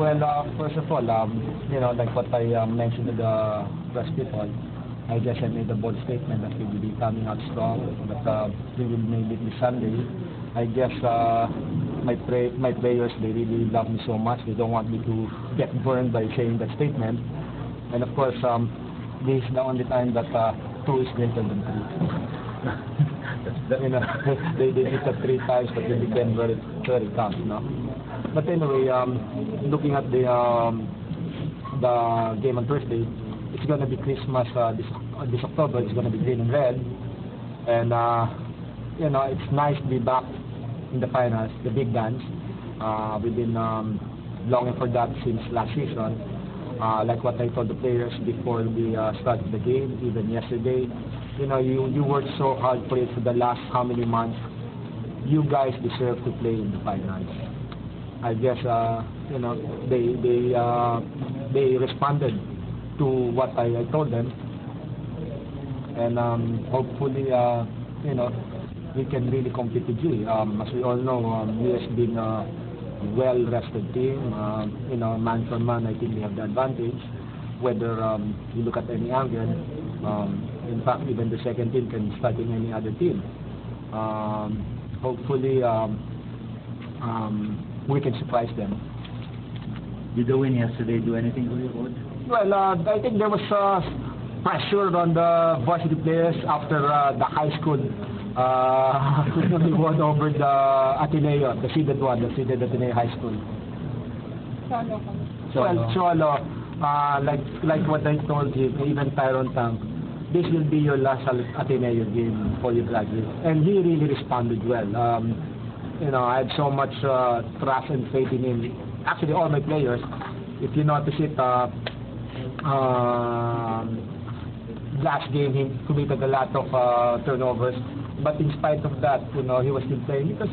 Well, first of all, like what I mentioned to the press people, I guess I made a bold statement that we will be coming out strong, but we will maybe this Sunday. I guess my players, they really love me so much. They don't want me to get burned by saying that statement. And of course, this is the only time that 2 is greater than 3. They did it 3 times, but they became very, very tough, But anyway, looking at the game on Thursday, it's going to be Christmas this October. It's going to be green and red, and it's nice to be back in the finals, the big dance. We've been longing for that since last season. Like what I told the players before we started the game, even yesterday. You worked so hard for it for the last how many months. You guys deserve to play in the finals. I guess they responded to what I told them, and hopefully we can really compete with you. As we all know, US being a well-rested team, man for man, I think we have the advantage. Whether you look at any angle, in fact, even the second team can start in any other team. Hopefully, we can surprise them. Did the win yesterday do anything for you, Coach? Well, I think there was pressure on the varsity players after the high school we won over the Ateneo, the seeded Ateneo High School. Well, Cholo, like what I told you, even Tyron Tang, this will be your last Ateneo game before you graduate. And he really responded well. I had so much trust and faith in him. Actually, all my players, if you notice it, last game he committed a lot of turnovers. But in spite of that, he was still playing because,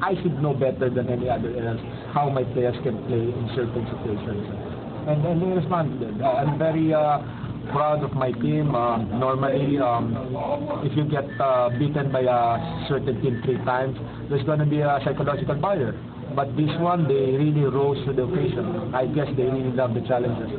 I should know better than any other else how my players can play in certain situations. And they responded. I'm very proud of my team. Normally, if you get beaten by a certain team 3 times, there's going to be a psychological barrier. But this one, they really rose to the occasion. I guess they really love the challenges.